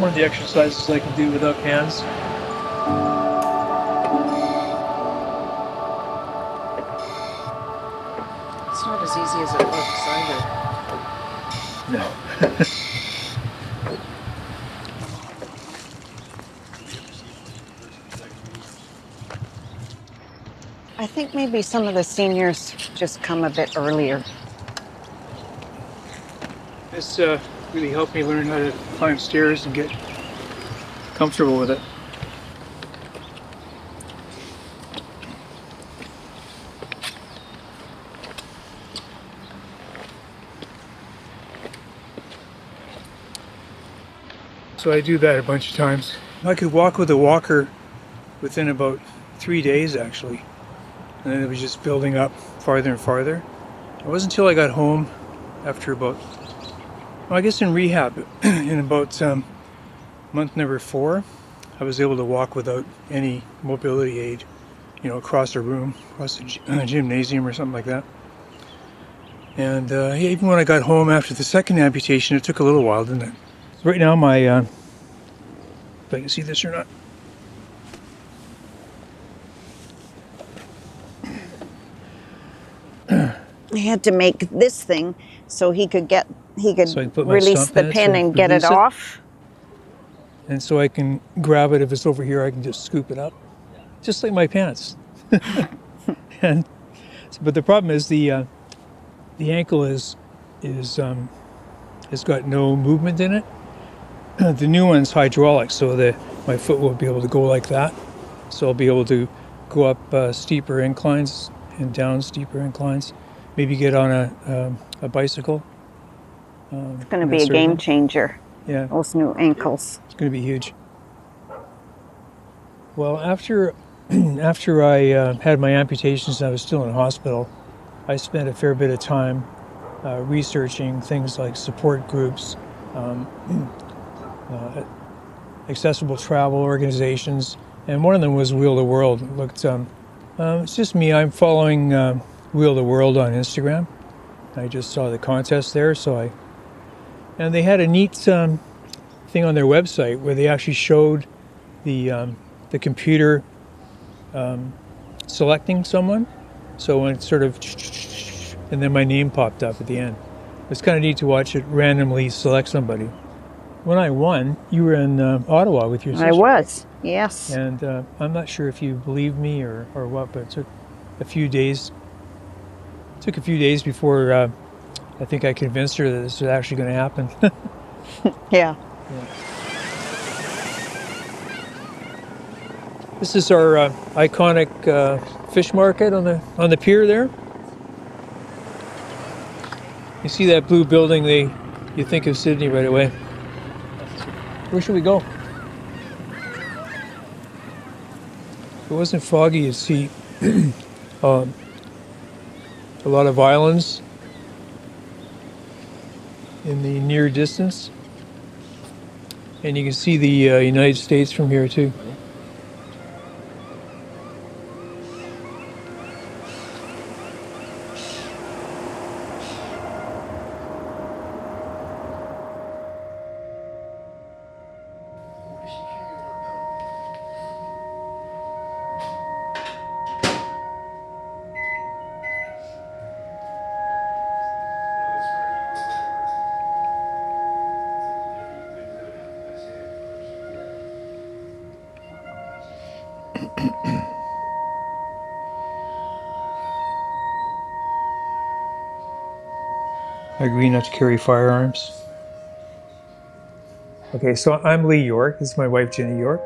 one of the exercises I can do without hands. It's not as easy as it looks either. No. I think maybe some of the seniors just come a bit earlier. This really helped me learn how to climb stairs and get comfortable with it. So I do that a bunch of times. I could walk with a walker within about 3 days actually. And then it was just building up farther and farther. It wasn't until I got home after about, well, I guess in rehab, in about month number 4, I was able to walk without any mobility aid, you know, across a room, across a gymnasium or something like that. And yeah, even when I got home after the second amputation, it took a little while, didn't it? So right now my, if I can see this or not. I had to make this thing so he could So I can put my release stump the in it pin to and get it release it. off. And so I can grab it. If it's over here, I can just scoop it up, just like my pants. And but the problem is the ankle has got no movement in it. The new one's hydraulic, so my foot will be able to go like that. So I'll be able to go up steeper inclines and down steeper inclines. Maybe get on a bicycle. It's going to be a game changer. Yeah. Those new ankles. It's going to be huge. Well, after I had my amputations and I was still in hospital, I spent a fair bit of time researching things like support groups, accessible travel organizations, and one of them was Wheel the World. It looked, it's just me. I'm following Wheel the World on Instagram. I just saw the contest there, and they had a neat thing on their website where they actually showed the computer selecting someone. So when it sort of, and then my name popped up at the end. It's kind of neat to watch it randomly select somebody. When I won, you were in Ottawa with your sister. I was, yes. And I'm not sure if you believe me or what, but it took a few days. It took a few days before I think I convinced her that this was actually going to happen. Yeah. This is our iconic fish market on the pier there. You see that blue building? You think of Sydney right away. Where should we go? If it wasn't foggy, you'd see a lot of islands in the near distance. And you can see the United States from here too. I agree not to carry firearms. Okay, so I'm Lee York. This is my wife, Ginny York.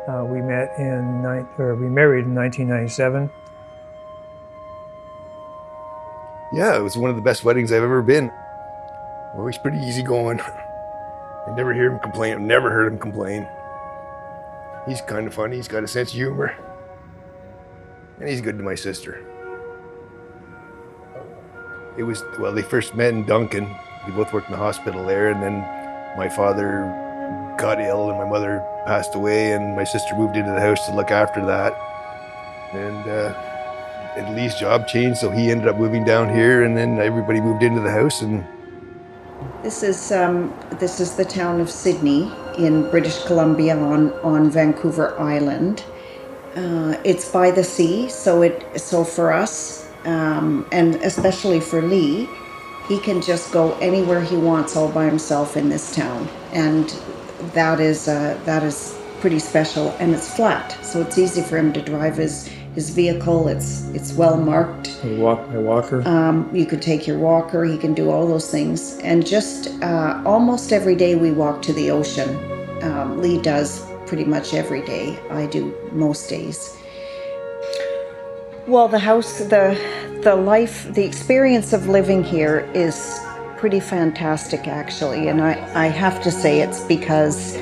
We married in 1997. Yeah, it was one of the best weddings I've ever been. Always pretty easygoing. I never hear him complain. I've never heard him complain. He's kind of funny. He's got a sense of humor. And he's good to my sister. It was, well, they first met in Duncan. We both worked in the hospital there, and then my father got ill and my mother passed away, and my sister moved into the house to look after that. And Lee's job changed, so he ended up moving down here, and then everybody moved into the house. And This is the town of Sydney. in British Columbia on Vancouver Island. It's by the sea, so for us, and especially for Lee, he can just go anywhere he wants all by himself in this town, and that is pretty special. And it's flat, so it's easy for him to drive his vehicle. It's well marked. I walk my walker. You could take your walker. He can do all those things, and just almost every day we walk to the ocean. Lee does pretty much every day. I do most days. Well, the house, the life, the experience of living here is pretty fantastic, actually. And I have to say it's because,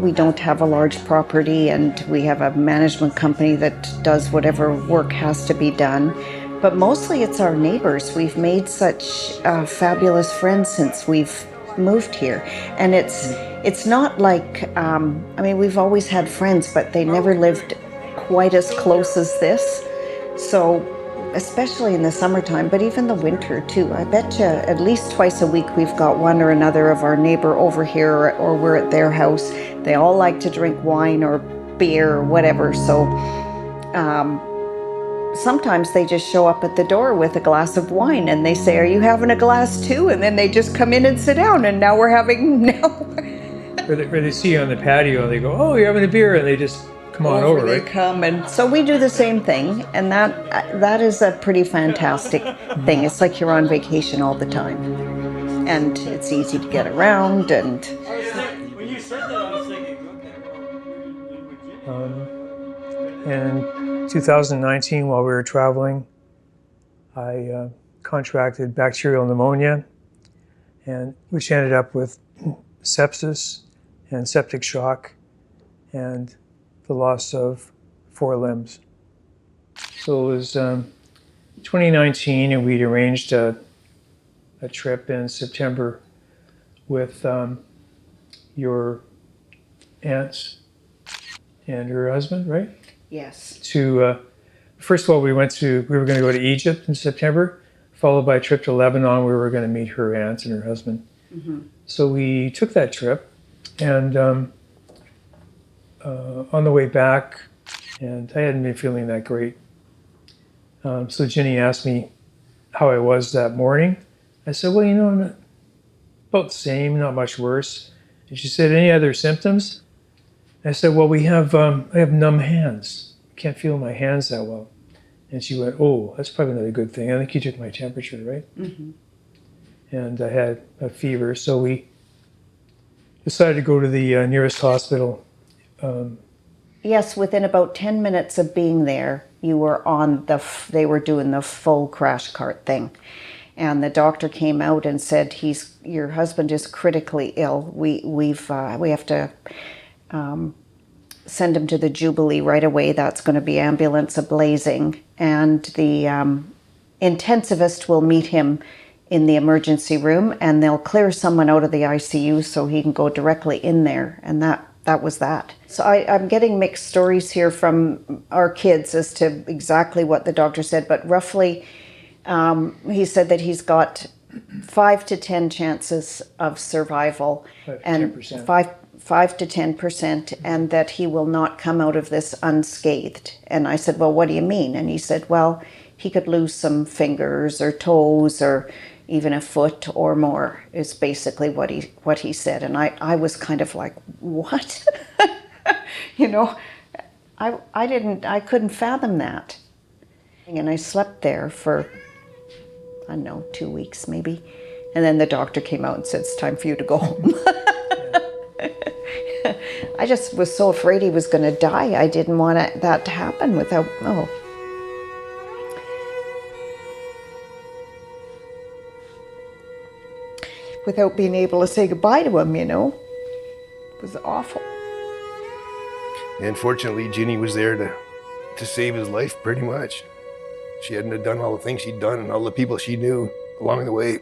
we don't have a large property, and we have a management company that does whatever work has to be done. But mostly it's our neighbors. We've made such fabulous friends since we've moved here. And it's not like, we've always had friends, but they never lived quite as close as this. So, especially in the summertime, but even the winter too. I bet you at least twice a week we've got one or another of our neighbor over here, or we're at their house. They all like to drink wine or beer or whatever. So sometimes they just show up at the door with a glass of wine and they say, "Are you having a glass too?" And then they just come in and sit down, and now we're having Or they see you on the patio and they go, "Oh, you're having a beer," and they just come on over, they right? come, and so we do the same thing, and that is a pretty fantastic thing. It's like you're on vacation all the time, and it's easy to get around. And When you said that, I was thinking, In 2019, while we were traveling, I contracted bacterial pneumonia, which ended up with sepsis and septic shock and the loss of 4 limbs. So it was 2019, and we'd arranged a trip in September with your aunt and her husband, right? yes, First of all, we were going to go to Egypt in September, followed by a trip to Lebanon where we were going to meet her aunt and her husband. mm-hmm. So we took that trip, and on the way back, and I hadn't been feeling that great. So Ginny asked me how I was that morning. I said, "Well, I'm not, about the same, not much worse." And she said, "Any other symptoms?" I said, "Well, I have numb hands. I can't feel my hands that well." And she went, "Oh, that's probably not a good thing. I think you took my temperature, right?" Mm-hmm. And I had a fever, so we decided to go to the nearest hospital. Yes, within about 10 minutes of being there, you were on they were doing the full crash cart thing. And the doctor came out and said, your husband is critically ill. We have to send him to the Jubilee right away. That's going to be ambulance ablazing. And the intensivist will meet him in the emergency room, and they'll clear someone out of the ICU so he can go directly in there. And that was that. So I'm getting mixed stories here from our kids as to exactly what the doctor said, but roughly he said that he's got 5 to 10 chances of survival, 5% and 5 to 10%, and that he will not come out of this unscathed. And I said, "Well, what do you mean?" And he said, "Well, he could lose some fingers or toes or even a foot or more," is basically what he said. And I was kind of like, what? I couldn't fathom that. And I slept there for, I don't know, 2 weeks maybe. And then the doctor came out and said, "It's time for you to go home." I just was so afraid he was going to die. I didn't want that to happen without being able to say goodbye to him, It was awful. And fortunately, Ginny was there to save his life, pretty much. She hadn't have done all the things she'd done and all the people she knew along the way,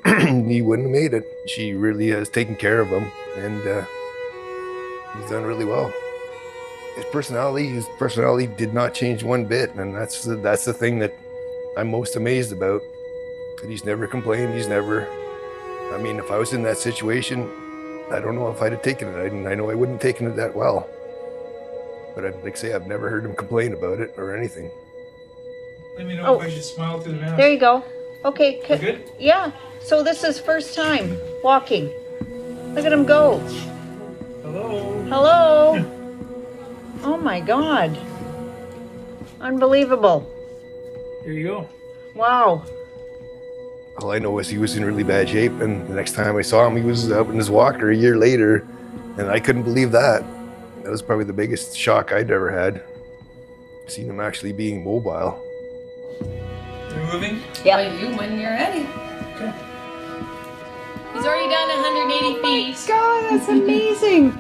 he wouldn't have made it. She really has taken care of him, and he's done really well. His personality did not change one bit, and that's the thing that I'm most amazed about. That he's never complained. If I was in that situation, I don't know if I'd have taken it. I know I wouldn't have taken it that well. But I'd like to say I've never heard him complain about it or anything. Let me know Oh. if I should smile through the mask. There you go. Okay. You good? Yeah. So this is first time walking. Look at him go. Hello. Hello. Oh my God. Unbelievable. Here you go. Wow. All I know is he was in really bad shape, and the next time I saw him, he was out in his walker a year later, and I couldn't believe that. That was probably the biggest shock I'd ever had. Seeing him actually being mobile. You moving? By you when you're ready. Okay. He's already done 180 feet. God, that's amazing.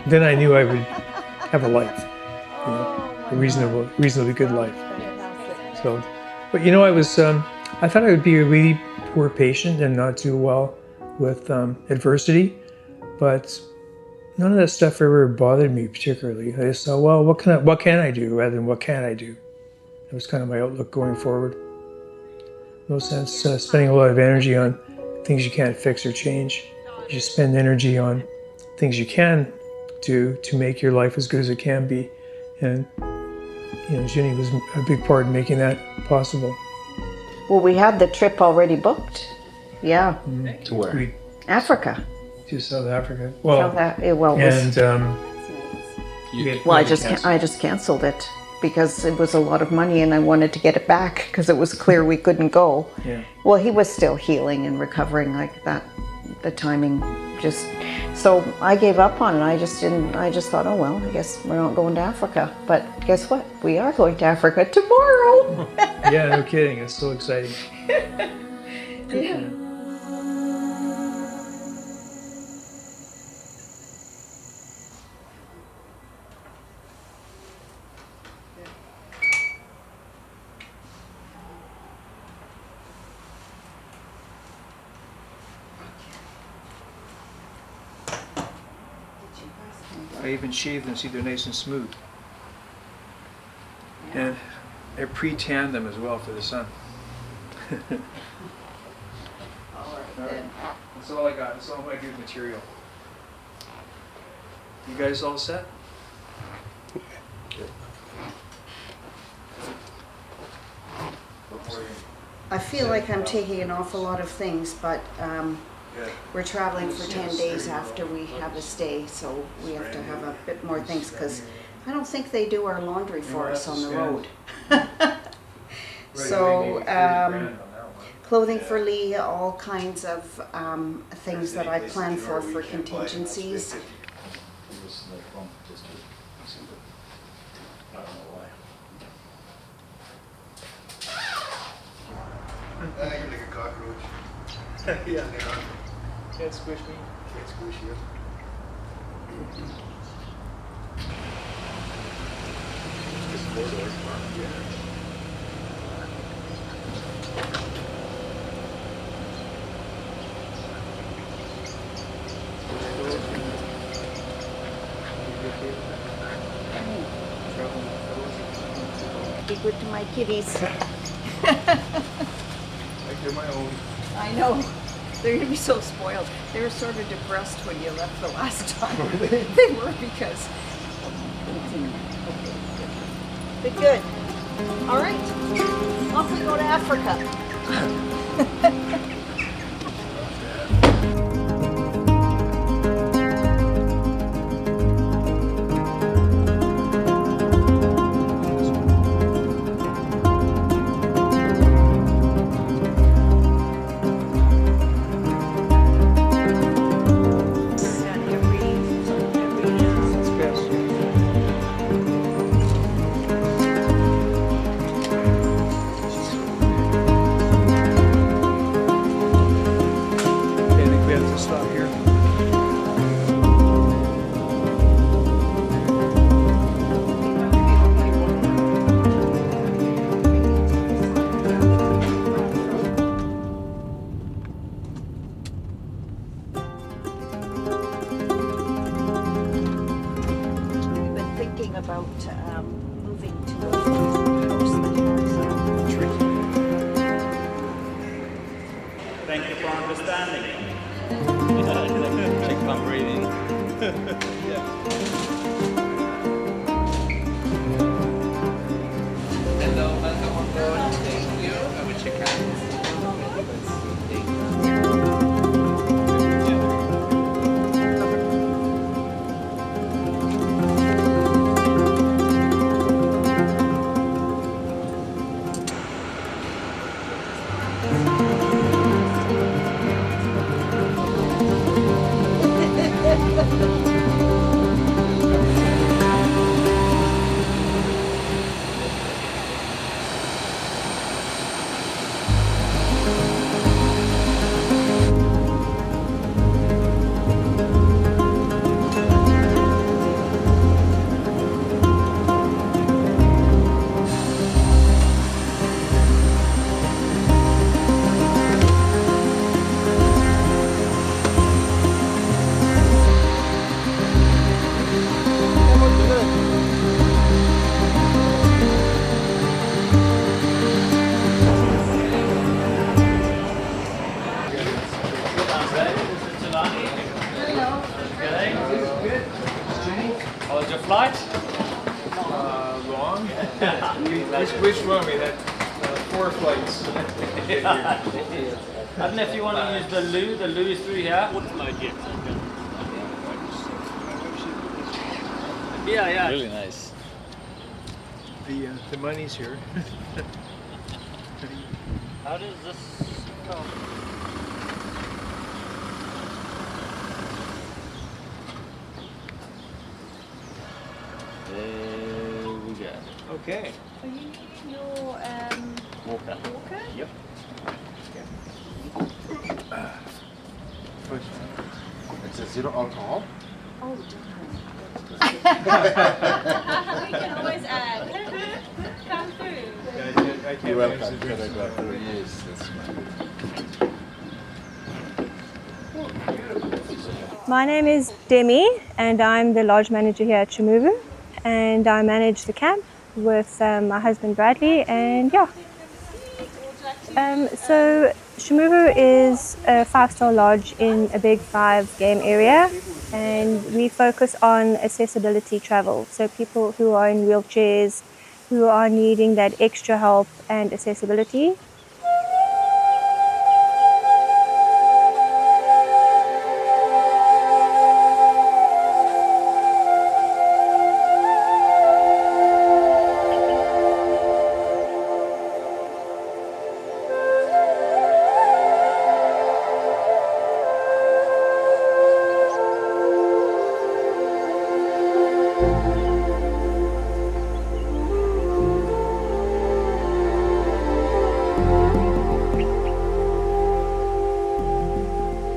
Then I knew I would have a life, you know, a reasonably good life. So, but you know, I thought I would be a really poor patient and not do well with adversity, but none of that stuff ever bothered me particularly. I just thought, well, what can I do rather than what can't I do? That was kind of my outlook going forward. No sense spending a lot of energy on things you can't fix or change. You just spend energy on things you can do to make your life as good as it can be. And, you know, Ginny was a big part in making that possible. Well, we had the trip already booked. Yeah. To where? We Africa. to South Africa. So Well, that, it, well, it was, and well, I just canceled it because it was a lot of money and I wanted to get it back because it was clear we couldn't go. Yeah. Well, he was still healing and recovering like that. The timing just, so I gave up on it. I just thought, oh well, I guess we're not going to Africa. But guess what? We are going to Africa tomorrow. Yeah, no kidding. It's so exciting. Yeah. I even shave them so they're nice and smooth. And I pre-tan them as well for the sun. All right. That's all I got. That's all my good material. You guys all set? I feel like I'm taking an awful lot of things, but we're traveling for 10 days after we have a stay, so we have to have a bit more things because I don't think they do our laundry for us on the road. So, clothing for Lee, all kinds of things that I plan for contingencies. You're like a cockroach. Yeah. Can't squish me. Can't squish you. Just 4 doors. Yeah. Be good to my kitties. Like they're my own. I know. They're gonna be so spoiled. They were sort of depressed when you left the last time. They were because. But good. All right. Off we go to Africa. Hello, welcome on board. Thank you. I will check out. How was your flight? Long? which one? We had 4 flights. I don't know if you want to use the loo. The loo is through here. Yeah. Really nice. The money's here. How does this come? There we go. Okay. Are you needing your Walker. walker? Yep. It's a zero alcohol. Oh, we can always add. Come through. I can't You're manage welcome. the drinks. Yes, that's fine. My name is Demi and I'm the lodge manager here at Shimuvu, and I manage the camp with my husband Bradley, and yeah. So Shimuvu is a 5-star lodge in a big 5 game area, and we focus on accessibility travel. So people who are in wheelchairs, who are needing that extra help and accessibility.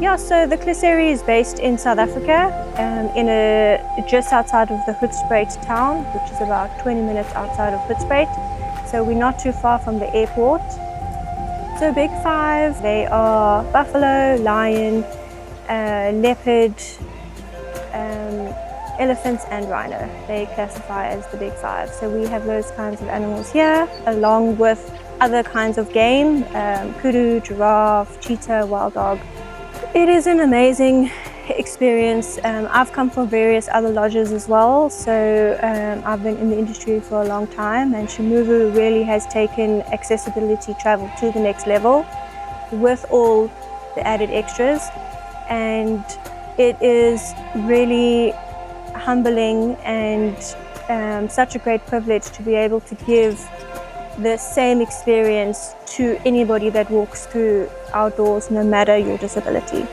Yeah, so the Kliss area is based in South Africa, just outside of the Hoedspruit town, which is about 20 minutes outside of Hoedspruit. So we're not too far from the airport. So big 5, they are buffalo, lion, leopard, elephants and rhino. They classify as the big 5. So we have those kinds of animals here, along with other kinds of game, kudu, giraffe, cheetah, wild dog. It is an amazing experience. I've come from various other lodges as well, so I've been in the industry for a long time, and Shimuvu really has taken accessibility travel to the next level with all the added extras, and it is really humbling and such a great privilege to be able to give the same experience to anybody that walks through our doors, no matter your disability.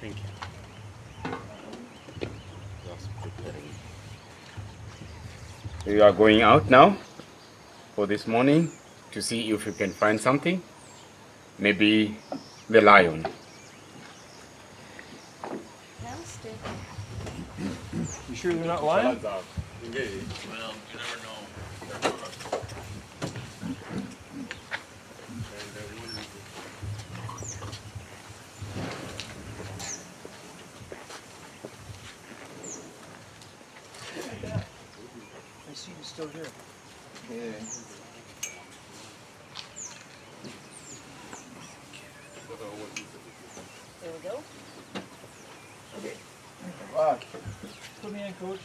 Thank you. Just preparing. We are going out now for this morning to see if we can find something. Maybe the lion. You sure they're not lying? Well, you never know. I see you still here. Yeah. There we go. Wow. Put me in, coach.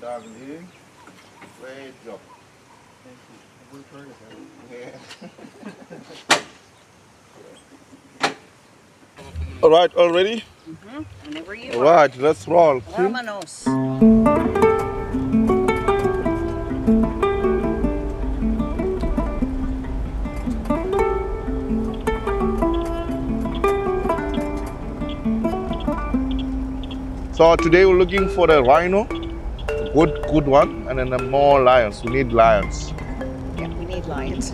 Down here. Great job. All right, all ready? Whenever you All right, let's roll. Vámonos. So today we're looking for the rhino, good one, and then the more lions. We need lions. Yeah, we need lions.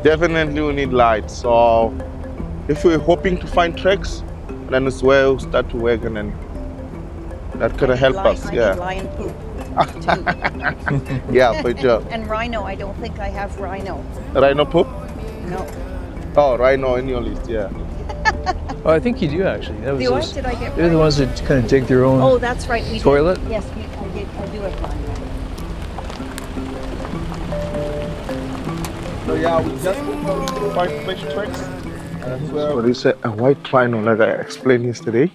Definitely we need lions. So if we're hoping to find tracks, then it's where we'll start to work, and then that could help us. I Yeah. need lion poop too. Yeah, for sure. And rhino, I don't think I have rhino. Rhino poop? No. Oh, rhino in your list, yeah. Oh, I think you do actually. That was Do I? those- Did I get They're the rhino? ones that kind of dig their own. Oh, that's right. We Toilet? Did. Yes, I do have rhino. So yeah, we just find fish tracks. So this is a white rhino, like I explained yesterday.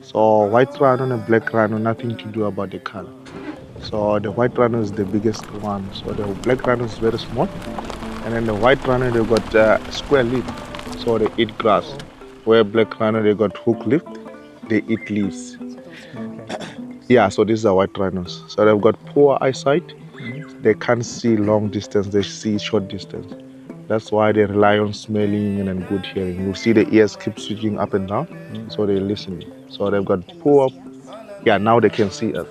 So white rhino and a black rhino, nothing to do about the color. So the white rhino is the biggest one. So the black rhino is very small, and then the white rhino they got square lip, so they eat grass. Where black rhino they got hook lip, they eat leaves. Yeah, so these are white rhinos. So they've got poor eyesight. They can't see long distance, they see short distance. That's why they rely on smelling and then good hearing. You see the ears keep switching up and down, so they listen. So they've got poor, yeah, now they can see us.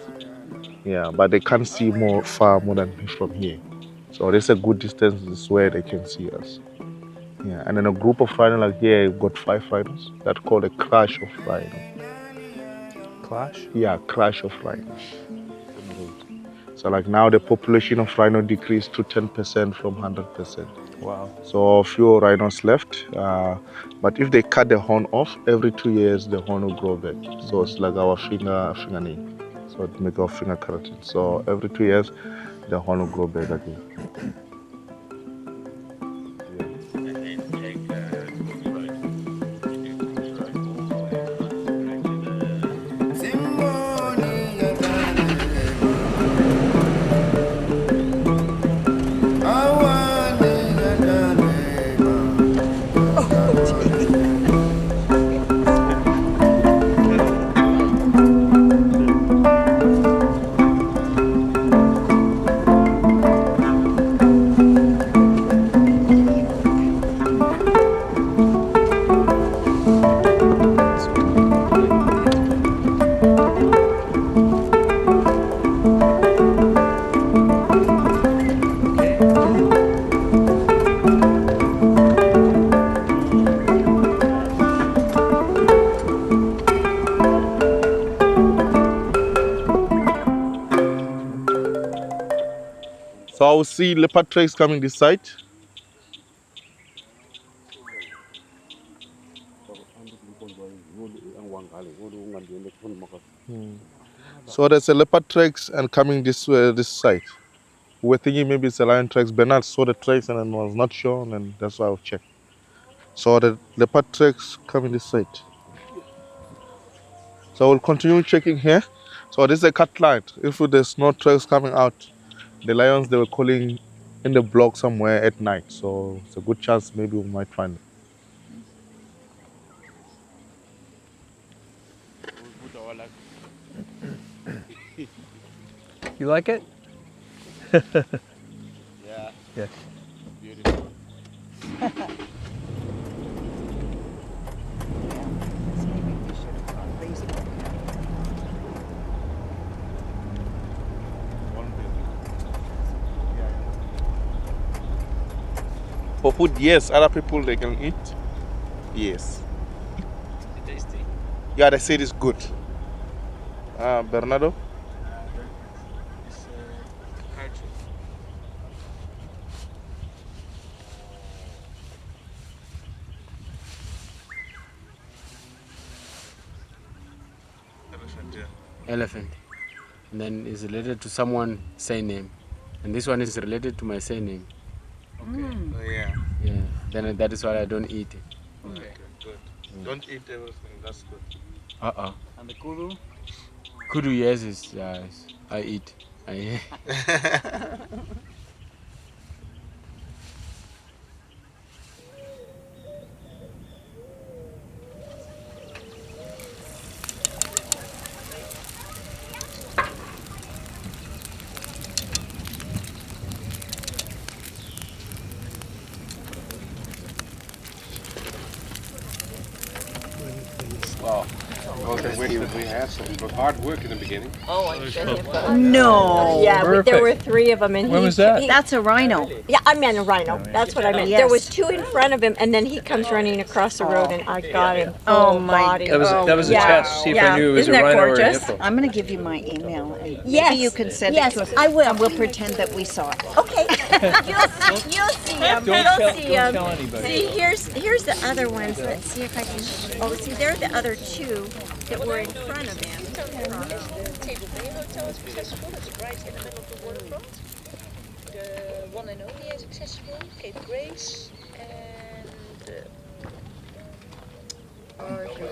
Yeah, but they can't see far more than from here. So there's a good distance, this is where they can see us. Yeah, and then a group of rhinos like here, you've got 5 rhinos. That's called a crash of rhino. Clash? Yeah, crash of rhinos. So like now the population of rhino decreased to 10% from 100%. Wow. So a few rhinos left, but if they cut the horn off, every 2 years the horn will grow back. So it's like our fingernail. So it make our finger keratin. So every 2 years the horn will grow back again. So I will see leopard tracks coming this side. So there's a leopard tracks and coming this way, this side. We're thinking maybe it's a lion tracks. Bernard saw the tracks and then was not sure, and that's why I'll check. So the leopard tracks coming this side. So we'll continue checking here. So this is a cut line. If there's no tracks coming out, the lions they were calling in the block somewhere at night. So it's a good chance maybe we might find it. You like it? Yeah. Yeah. Beautiful. For food, yes. Other people, they can eat. Yes. Tasty. Yeah, they say it's good. Bernardo? It's cartridge. Elephant, yeah. Elephant. And then is related to someone surname. And this one is related to my surname. Okay. Oh, yeah. Yeah. Then that is why I don't eat it. Okay, good. Don't eat everything, that's good. And the kudu? Kudu, yes, I eat. Well, we had some hard work in the beginning. Oh, I bet. No. Yeah, there were Perfect. 3 of them, and When was that? That's a rhino. Yeah, I meant a rhino. That's what I meant. Yes. There was 2 in front of him, and then he comes running across the road, and I got him. Oh, full my body. That was a Yeah. test to see if I knew it was Isn't a that rhino or a gorgeous? hippo. I'm going to give you my email. And Yes. maybe you can send Yes, it to us. I will. And we'll pretend that we saw it. Okay, you'll see him. You'll see him. tell anybody. See, here's the other ones. Let's see if I can. Oh, see, they're the other 2 that were in front of him. Table Bay Hotel is accessible. It's right in the middle of the waterfront. The one and only is accessible. Cape Grace and.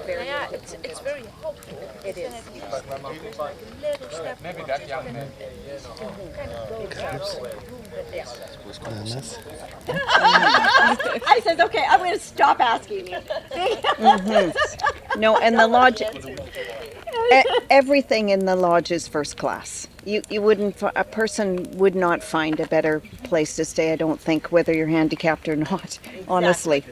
Yeah, it's very helpful. It is. Maybe that young man. I said, okay, I'm going to stop asking you. No, and the lodge, everything in the lodge is first class. You wouldn't, a person would not find a better place to stay, I don't think, whether you're handicapped or not, honestly.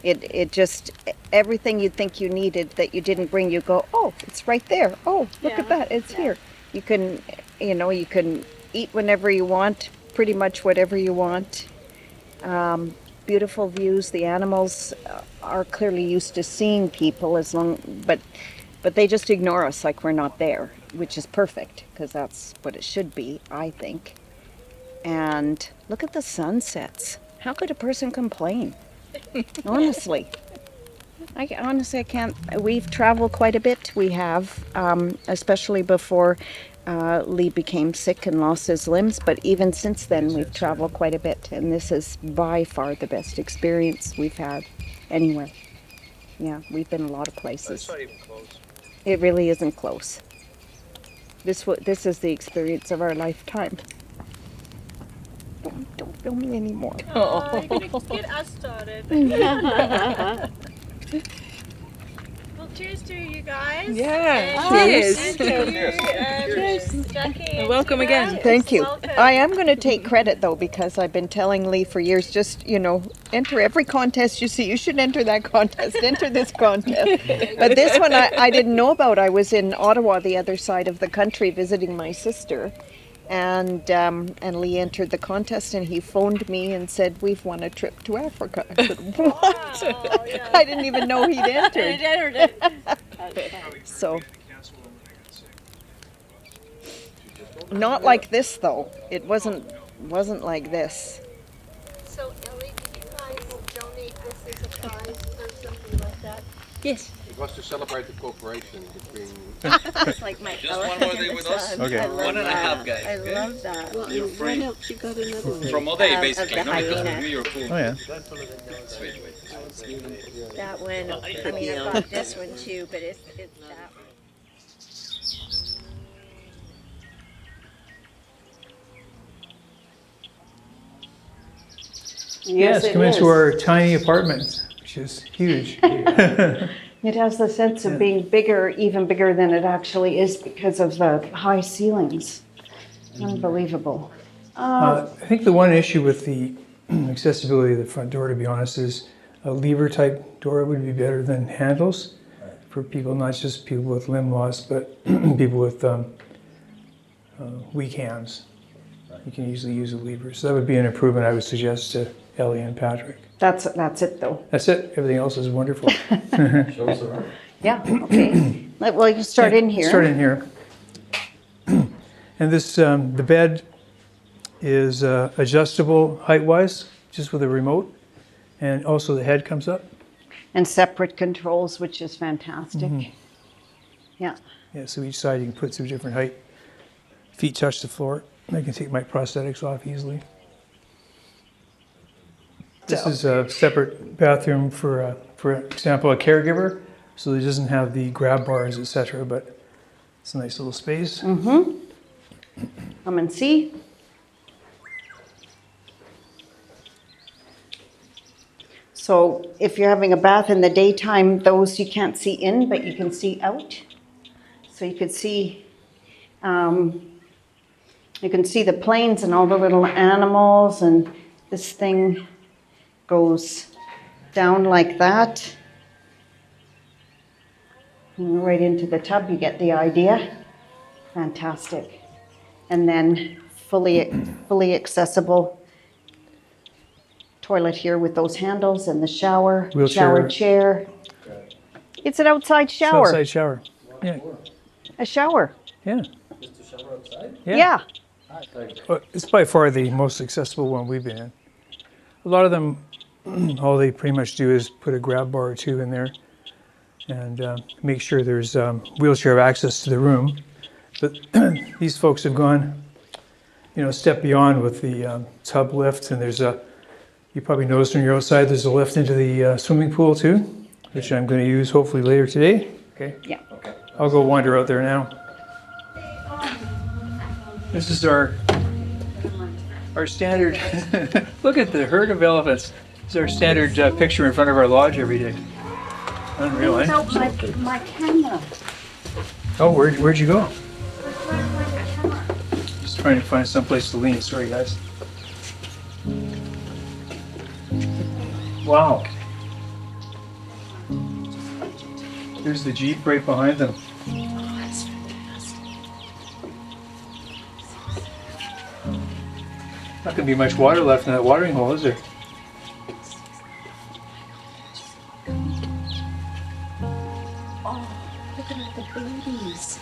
It just, everything you think you needed that you didn't bring, you go, oh, it's right there. Oh, look at that, it's here. You can, you can eat whenever you want, pretty much whatever you want. Beautiful views. The animals are clearly used to seeing people but they just ignore us like we're not there, which is perfect because that's what it should be, I think. And look at the sunsets. How could a person complain? Honestly. I can't. We've traveled quite a bit. We have, especially before Lee became sick and lost his limbs, but even since then we've traveled quite a bit, and this is by far the best experience we've had anywhere. Yeah, we've been a lot of places. It's not even close. It really isn't close. This is the experience of our lifetime. Don't film me anymore. Oh, you're going to get us started. Well, cheers to you guys. Yeah, Cheers. cheers. Jackie and welcome Tina. again. Thank you. Welcome. I am going to take credit though, because I've been telling Lee for years, just, enter every contest you see. You should enter that contest, enter this contest. But this one I didn't know about. I was in Ottawa, the other side of the country, visiting my sister. And Lee entered the contest, and he phoned me and said, we've won a trip to Africa. I said, what? Wow, yeah. I didn't even know he'd entered. He entered it. So, not like this though. It wasn't like this. So, Ellie, did you guys donate this as a prize or something like that? Yes. It was to celebrate the cooperation between. It's like my Just one more day with us. Okay. One and a half, guys. I love that. You're free. What else you got another one? From all day, Of basically. the No, because hyena. of your pool. Oh yeah. Wait. That one. I mean, I got this one too, but it's that one. Yes, come into our tiny apartment, which is huge. It has the sense of being bigger, even bigger than it actually is because of the high ceilings. Unbelievable. I think the one issue with the accessibility of the front door, to be honest, is a lever type door would be better than handles for people, not just people with limb loss, but people with weak hands. You can easily use a lever. So that would be an improvement I would suggest to Ellie and Patrick. That's it though. That's it. Everything else is wonderful. Yeah, okay. Well, you start in here. Start in here. And this, the bed is adjustable height-wise, just with a remote. And also the head comes up. And separate controls, which is fantastic. Yeah. Yeah, so each side you can put to a different height. Feet touch the floor. I can take my prosthetics off easily. This is a separate bathroom for example, a caregiver. So it doesn't have the grab bars, etc. But it's a nice little space. Come and see. So if you're having a bath in the daytime, those you can't see in, but you can see out. So you could see, you can see the planes and all the little animals, and this thing goes down like that. And right into the tub, you get the idea. Fantastic. And then fully accessible toilet here with those handles and the shower, Wheelchair. shower chair. It's an outside shower. Outside shower. Yeah. A shower. Yeah. Just to shower outside? Yeah. Well, it's by far the most accessible one we've been in. A lot of them, all they pretty much do is put a grab bar or two in there and make sure there's wheelchair access to the room. But these folks have gone, you know, a step beyond with the tub lift, and there's you probably noticed when you're outside, there's a lift into the swimming pool too, which I'm going to use hopefully later today. Okay. Yeah. Okay. I'll go wander out there now. This is our standard. Look at the herd of elephants. This is our standard picture in front of our lodge every day. Unreal, eh? Without my camera. Oh, where'd you go? Just trying to find some place to lean. Sorry, guys. Wow. There's the Jeep right behind them. Oh, that's fantastic. Not gonna be much water left in that watering hole, is there? Oh, look at all the babies.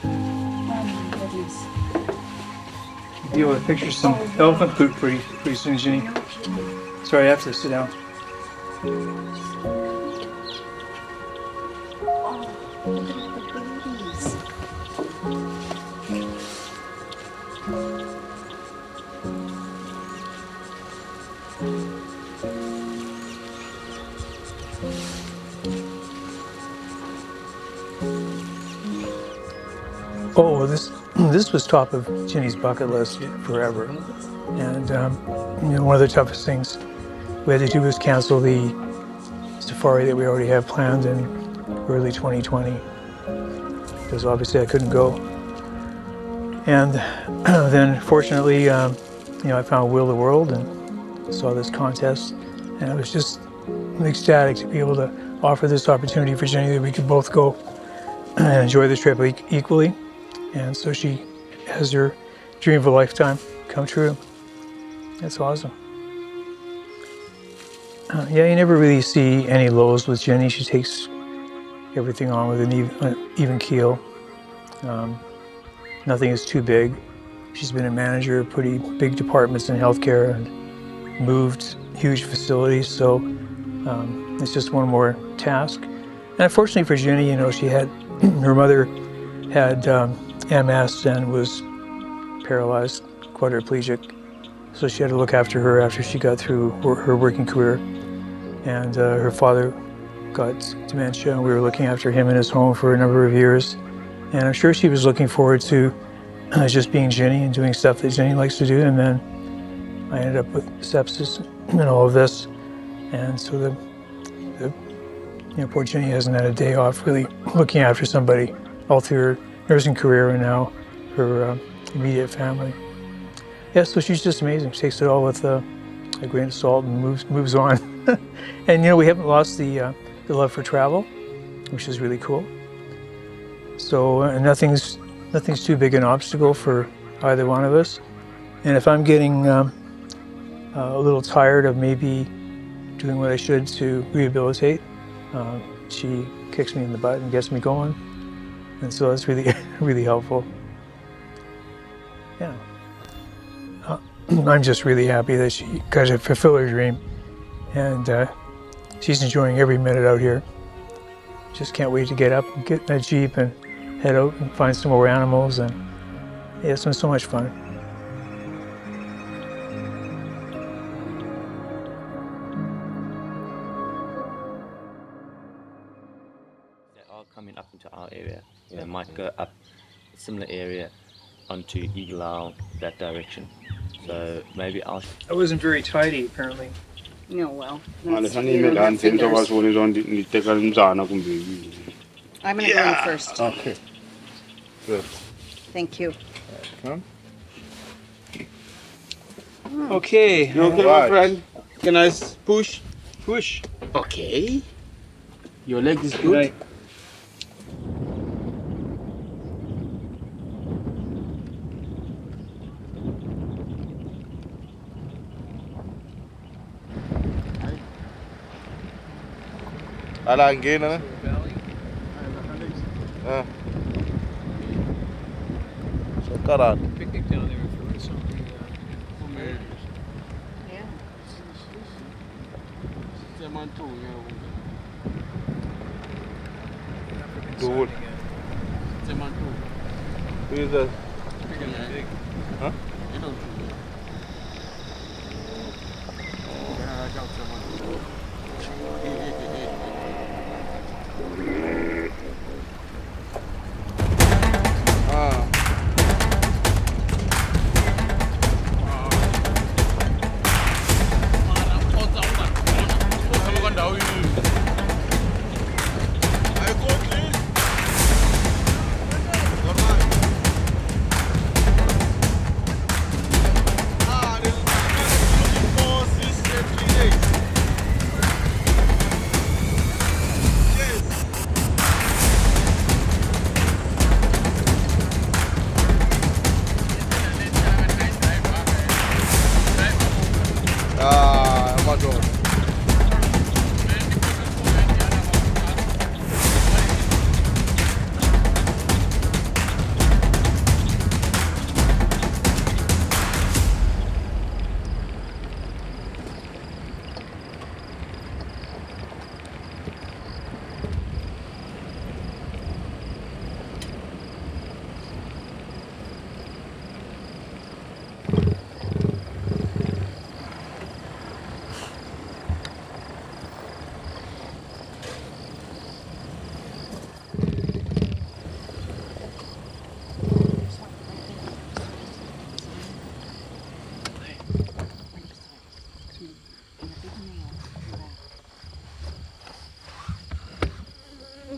Oh my goodness. Be able to picture some elephant poop pretty soon, Ginny. Sorry, I have to sit down. Oh, look at all the babies. Oh, this was top of Ginny's bucket list forever, and you know, one of the toughest things we had to do was cancel the safari that we already had planned in early 2020, because obviously I couldn't go. And then fortunately, you know, I found Will the World and saw this contest, and I was just ecstatic to be able to offer this opportunity for Ginny that we could both go and enjoy the trip equally. And so she has her dream of a lifetime come true. That's awesome. Yeah, you never really see any lows with Ginny. She takes everything on with an even keel. Nothing is too big. She's been a manager of pretty big departments in healthcare and moved huge facilities, so it's just one more task. And unfortunately for Ginny, you know, she had, her mother had MS and was paralyzed, quadriplegic. So she had to look after her after she got through her working career. And her father got dementia, and we were looking after him in his home for a number of years. And I'm sure she was looking forward to just being Ginny and doing stuff that Ginny likes to do. And then I ended up with sepsis and all of this. And so the you know, poor Ginny hasn't had a day off really looking after somebody all through her nursing career and now her immediate family. Yeah, so she's just amazing. She takes it all with a grain of salt and moves on. And you know, we haven't lost the love for travel, which is really cool. So nothing's too big an obstacle for either one of us. And if I'm getting a little tired of maybe doing what I should to rehabilitate, she kicks me in the butt and gets me going. And so that's really, really helpful. Yeah. I'm just really happy that she got to fulfill her dream. And she's enjoying every minute out here. Just can't wait to get up and get in that Jeep and head out and find some more animals. And yeah, it's been so much fun. They are coming up into our area. They might go up a similar area onto Eagle Isle, that direction. So maybe I'll... I wasn't very tidy, apparently. No, well, I'm that's, gonna you don't have fingers. I'm gonna go in first. Okay. Good. Thank you. Come. Okay. You okay, my friend? Can I push? Push. Okay. Your leg is good. Ala again, huh? So karat. Picnic down there for something. Yeah. Good. Who is that? Huh? You don't do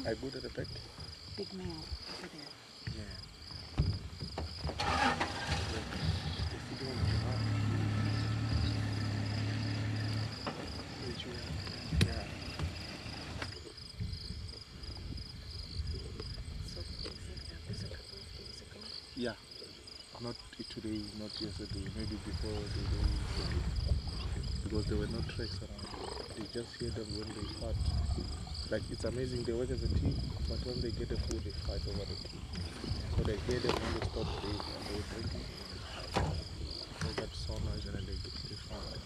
I go to the back. Big male over there. Yeah. Yeah. Not today, not yesterday, maybe before the day before. Because there were no tracks around. They just hear them when they fight. Like, it's amazing, they work as a team, but when they get the food, they fight over the team. So they hear them when they stop breathing and they drink. They get so noise and then they fight.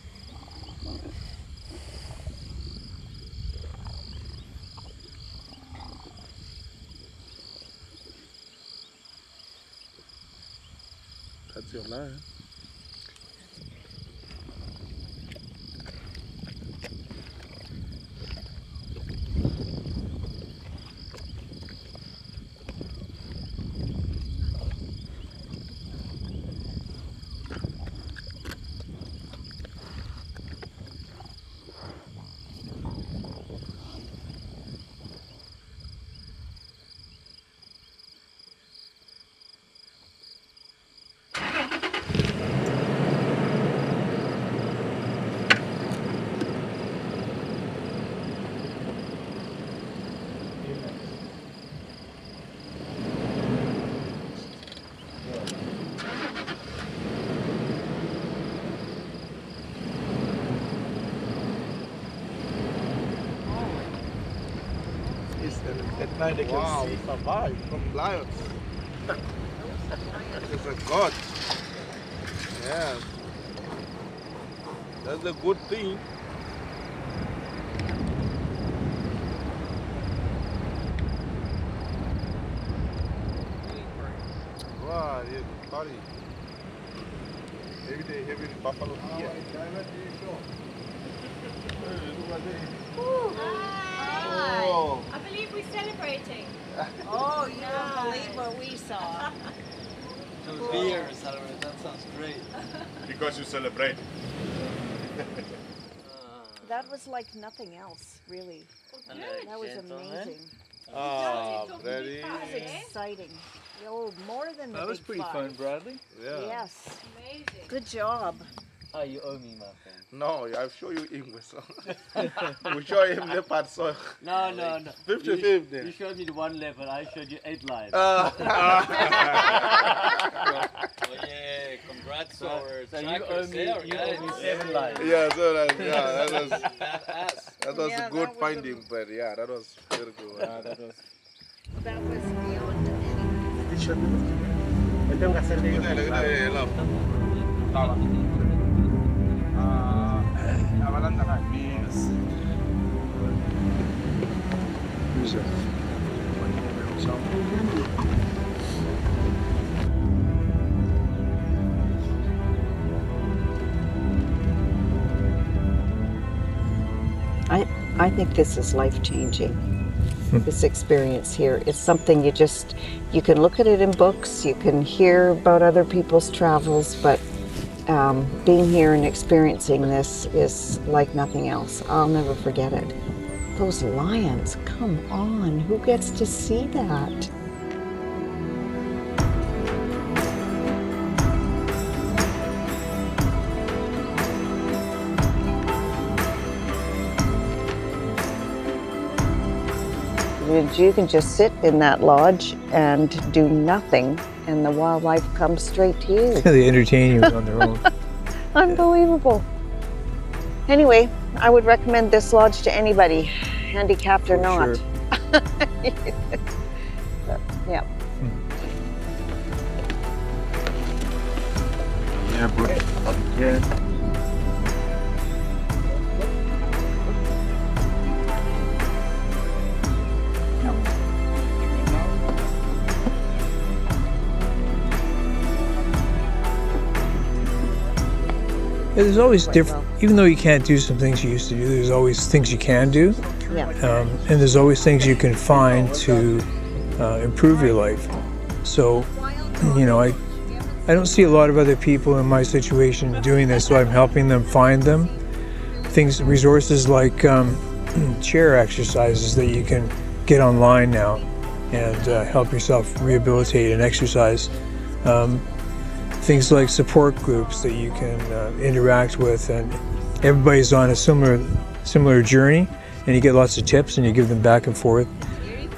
That's your life. Now they can see. Survive from lions. It's a god. Yeah. That's a good thing. Wow, yeah, party. Maybe they have it buffalo here. Hi. I believe we're celebrating. Oh, you don't believe what we saw. To beer celebrate, that sounds great. Because you celebrate. That was like nothing else, really. That was amazing. Very. That was exciting. Oh, more than the That was big pretty five. fun, Bradley. Yeah. Yes. Amazing. Good job. Oh, you owe me, my friend. No, I'll show you English. We show him the part, so. No. 50-50 then. You showed me the one level, I showed you 8 lines. Oh yeah, congrats to our So you owe me 7 lines. Yeah, so that was Badass. that was Yeah, a good that was finding, but yeah, that was very good. That was. That was beyond anything. I think this is life-changing. This experience here. It's something you can look at it in books, you can hear about other people's travels, but being here and experiencing this is like nothing else. I'll never forget it. Those lions, come on, who gets to see that? You can just sit in that lodge and do nothing, and the wildlife comes straight to you. They entertain you on their own. Unbelievable. Anyway, I would recommend this lodge to anybody, handicapped or not. Sure. Yeah. Yeah, but yeah. There's always different, even though you can't do some things you used to do, there's always things you can do. Yeah. And there's always things you can find to improve your life. So, you know, I don't see a lot of other people in my situation doing this, so I'm helping them find them. Resources like chair exercises that you can get online now and help yourself rehabilitate and exercise. Things like support groups that you can interact with, and everybody's on a similar journey, and you get lots of tips and you give them back and forth.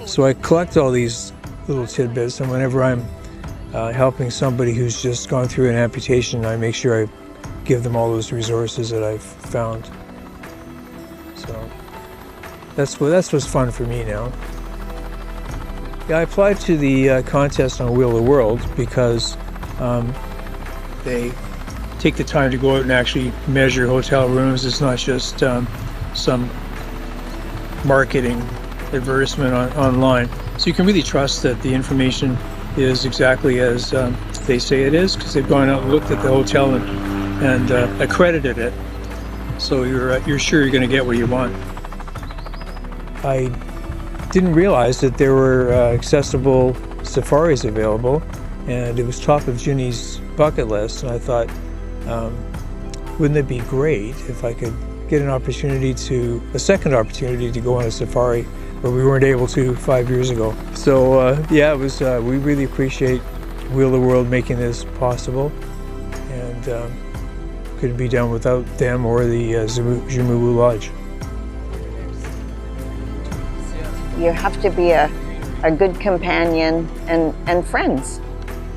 So I collect all these little tidbits, and whenever I'm helping somebody who's just gone through an amputation, I make sure I give them all those resources that I've found. So that's what's fun for me now. Yeah, I applied to the contest on Wheel the World because they take the time to go out and actually measure hotel rooms. It's not just some marketing advertisement online. So you can really trust that the information is exactly as they say it is, because they've gone out and looked at the hotel and accredited it. So you're sure you're going to get what you want. I didn't realize that there were accessible safaris available, and it was top of Ginny's bucket list, and I thought, wouldn't it be great if I could get a second opportunity to go on a safari where we weren't able to 5 years ago. So yeah, it was. We really appreciate Wheel the World making this possible, and couldn't be done without them or the Jimuwu Lodge. You have to be a good companion and friends.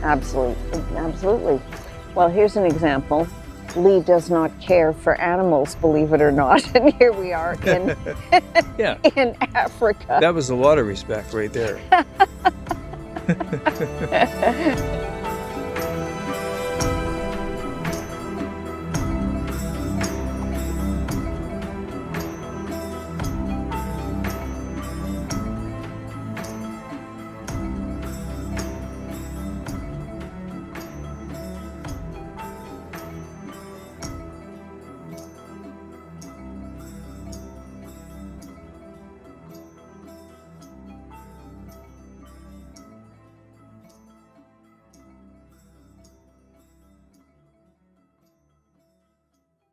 Absolutely. Well, here's an example. Lee does not care for animals, believe it or not. And here we are in, Yeah. in Africa. That was a lot of respect right there.